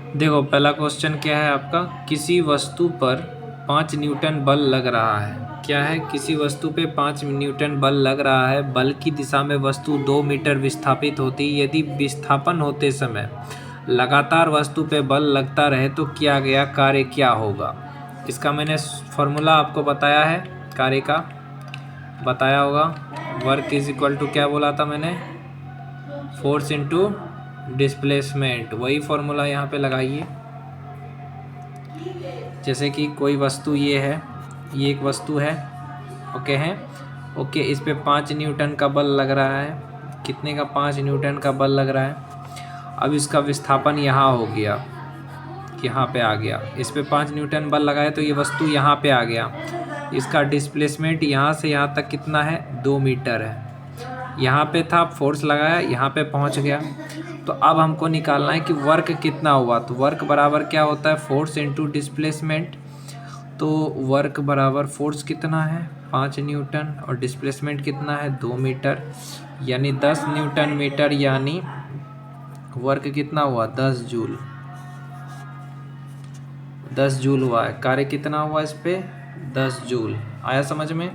देखो पहला क्वेश्चन क्या है आपका, किसी वस्तु पर 5 न्यूटन बल लग रहा है। क्या है, किसी वस्तु पे 5 न्यूटन बल लग रहा है। बल की दिशा में वस्तु 2 मीटर विस्थापित होती है। यदि विस्थापन होते समय लगातार वस्तु पे बल लगता रहे तो किया गया कार्य क्या होगा। इसका मैंने फॉर्मूला आपको बताया है, कार्य का बताया होगा। वर्क इज इक्वल टू क्या बोला था मैंने, फोर्स इनटू डिस्प्लेसमेंट। वही फॉर्मूला यहाँ पे लगाइए। जैसे कि कोई वस्तु ये है, ये एक वस्तु है, ओके है, ओके, इस पे 5 न्यूटन का बल लग रहा है। कितने का, 5 न्यूटन का बल लग रहा है। अब इसका विस्थापन यहाँ हो गया, यहाँ पे आ गया। इस पे 5 न्यूटन बल लगाए तो ये वस्तु यहाँ पे आ गया। इसका डिस्प्लेसमेंट यहाँ से यहाँ तक कितना है, 2 मीटर है। यहाँ पे था, फोर्स लगाया, यहाँ पे पहुँच गया। तो अब हमको निकालना है कि वर्क कितना हुआ। तो वर्क बराबर क्या होता है, फोर्स इनटू डिस्प्लेसमेंट। तो वर्क बराबर फोर्स कितना है, 5 न्यूटन, और डिस्प्लेसमेंट कितना है, 2 मीटर, यानी 10 न्यूटन मीटर, यानी वर्क कितना हुआ, 10 जूल। 10 जूल हुआ है। कार्य कितना हुआ इस पे, 10 जूल। आया समझ में।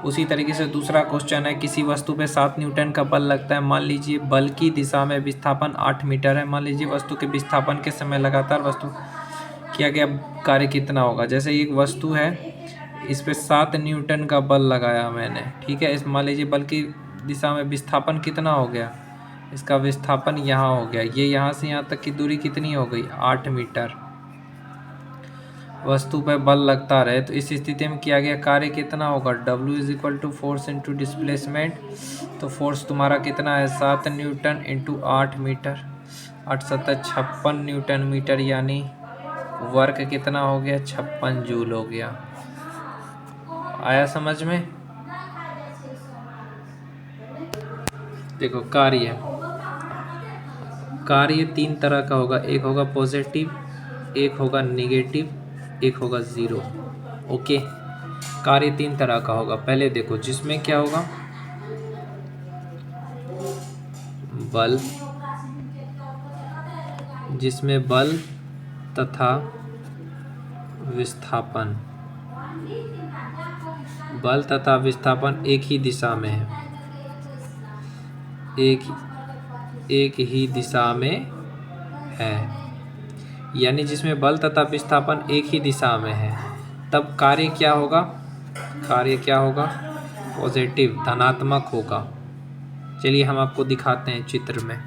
उसी तरीके से दूसरा क्वेश्चन है, किसी वस्तु पे 7 न्यूटन का बल लगता है। मान लीजिए बल की दिशा में विस्थापन 8 मीटर है। मान लीजिए वस्तु के विस्थापन के समय लगातार वस्तु किया गया कार्य कितना होगा। जैसे एक वस्तु है, इस पे 7 न्यूटन का बल लगाया मैंने, ठीक है। इस मान लीजिए बल की दिशा में विस्थापन कितना हो गया, इसका विस्थापन यहाँ हो गया। ये यहाँ से यहाँ तक की दूरी कितनी हो गई, 8 मीटर। वस्तु पर बल लगता रहे तो इस स्थिति में किया गया कार्य कितना होगा, W is equal to force into displacement. तो फोर्स तुम्हारा कितना है, 7 newton into 8 meter, 8 7 56 newton meter, यानी वर्क कितना हो गया, 56 जूल हो गया। आया समझ में। देखो कार्य, कार्य 3 तरह का होगा, एक होगा पॉजिटिव, एक होगा नेगेटिव, एक होगा ज़ीरो, ओके। कार्य 3 तरह का होगा। पहले देखो जिसमें क्या होगा, बल, जिसमें बल तथा विस्थापन, बल तथा विस्थापन एक ही दिशा में है, एक ही दिशा में है, यानी जिसमें बल तथा विस्थापन एक ही दिशा में है, तब कार्य क्या होगा, कार्य क्या होगा, पॉजिटिव, धनात्मक होगा। चलिए हम आपको दिखाते हैं चित्र में।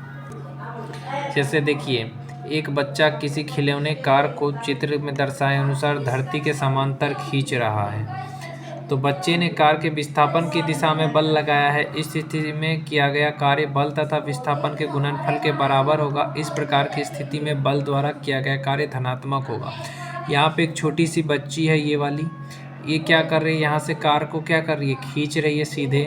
जैसे देखिए, एक बच्चा किसी खिलौने कार को चित्र में दर्शाए अनुसार धरती के समांतर खींच रहा है। तो बच्चे ने कार के विस्थापन की दिशा में बल लगाया है। इस स्थिति में किया गया कार्य बल तथा विस्थापन के गुणनफल के बराबर होगा। इस प्रकार की स्थिति में बल द्वारा किया गया कार्य धनात्मक होगा। यहाँ पे एक छोटी सी बच्ची है, ये वाली, ये क्या कर रही है, यहाँ से कार को क्या कर रही है, खींच रही है सीधे।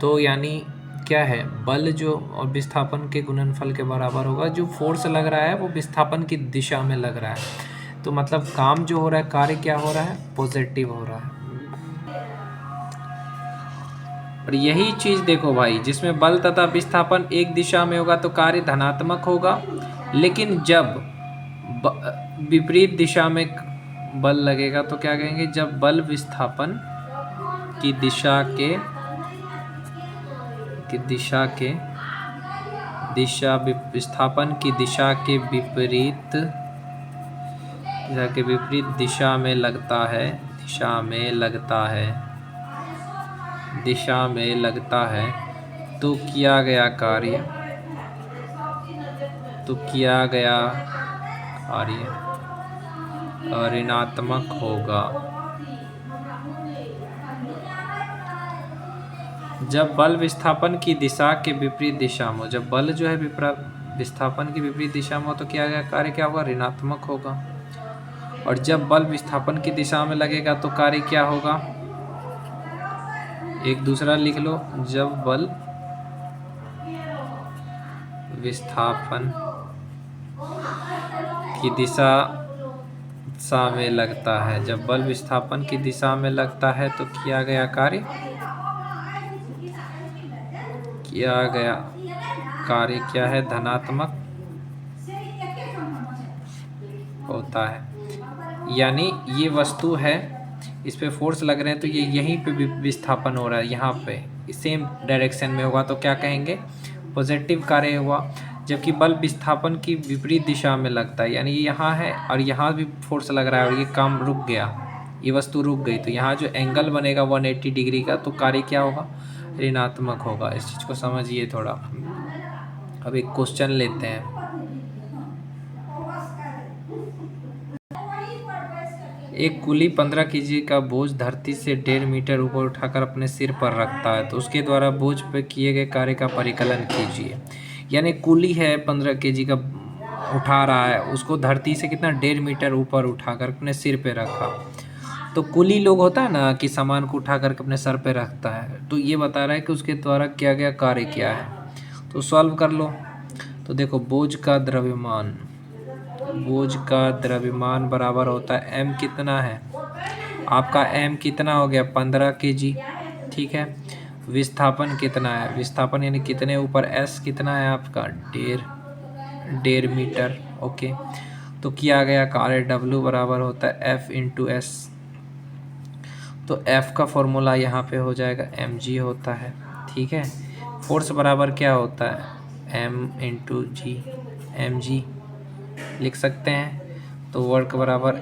तो यानी क्या है, बल जो और विस्थापन के गुणनफल के बराबर होगा। जो फोर्स लग रहा है वो विस्थापन की दिशा में लग रहा है। तो मतलब काम जो हो रहा है, कार्य क्या हो रहा है, पॉजिटिव हो रहा है। और यही चीज़ देखो भाई, जिसमें बल तथा विस्थापन एक दिशा में होगा तो कार्य धनात्मक होगा। लेकिन जब विपरीत दिशा में बल लगेगा तो क्या कहेंगे, जब बल विस्थापन की दिशा के विस्थापन की दिशा के विपरीत दिशा में लगता है, दिशा में लगता है, तो किया गया कार्य ऋणात्मक होगा। जब बल विस्थापन की दिशा के विपरीत दिशा में, जब बल जो है विस्थापन की विपरीत दिशा में हो तो किया गया कार्य क्या होगा, ऋणात्मक होगा। और जब बल विस्थापन की दिशा में लगेगा तो कार्य क्या होगा, एक दूसरा लिख लो, जब बल विस्थापन की दिशा में लगता है, जब बल विस्थापन की दिशा में लगता है तो किया गया कार्य क्या है, धनात्मक होता है। यानी ये वस्तु है, इस पे फोर्स लग रहे हैं तो ये यहीं पे विस्थापन हो रहा है, यहाँ पे सेम डायरेक्शन में होगा तो क्या कहेंगे, पॉजिटिव कार्य हुआ। जबकि बल विस्थापन की विपरीत दिशा में लगता है, यानी ये यहाँ है और यहाँ भी फोर्स लग रहा है और ये काम रुक गया, ये वस्तु रुक गई, तो यहाँ जो एंगल बनेगा 180 डिग्री का, तो कार्य क्या होगा, ऋणात्मक होगा। इस चीज़ को समझिए थोड़ा। अब एक क्वेश्चन लेते हैं। एक कुली 15 kg का बोझ धरती से 1.5 मीटर ऊपर उठाकर अपने सिर पर रखता है, तो उसके द्वारा बोझ पर किए गए कार्य का परिकलन कीजिए। यानी कुली है 15 kg का उठा रहा है, उसको धरती से कितना 1.5 मीटर ऊपर उठाकर अपने सिर पे रखा। तो कुली लोग होता है ना कि सामान को उठा करके अपने सर पे रखता है, तो ये बता रहा है कि उसके द्वारा किया गया कार्य क्या है। तो सॉल्व कर लो। तो देखो बोझ का द्रव्यमान बराबर होता है m कितना है आपका, m कितना हो गया 15 kg, ठीक है। विस्थापन कितना है, विस्थापन यानी कितने ऊपर, s कितना है आपका 1.5 मीटर, ओके। तो किया गया कार्य W बराबर होता है F इंटू एस। तो F का फॉर्मूला यहाँ पे हो जाएगा mg होता है, ठीक है। फोर्स बराबर क्या होता है m इंटू जी, mg लिख सकते हैं। तो वर्क बराबर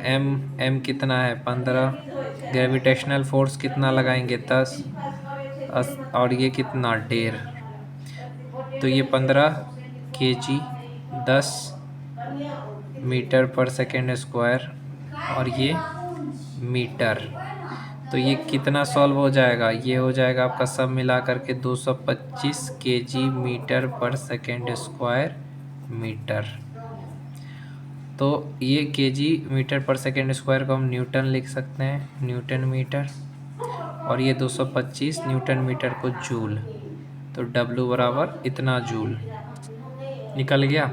m कितना है 15, ग्रेविटेशनल फोर्स कितना लगाएंगे 10, और ये कितना 1.5, तो ये 15 kg 10 मीटर पर सेकेंड स्क्वायर, और ये मीटर। तो ये कितना सॉल्व हो जाएगा, ये हो जाएगा आपका सब मिला करके 225 kg मीटर पर सेकेंड स्क्वायर मीटर। तो ये kg मीटर पर सेकेंड स्क्वायर को हम न्यूटन लिख सकते हैं, न्यूटन मीटर, और ये 225 न्यूटन मीटर को जूल। तो W बराबर इतना जूल निकल गया।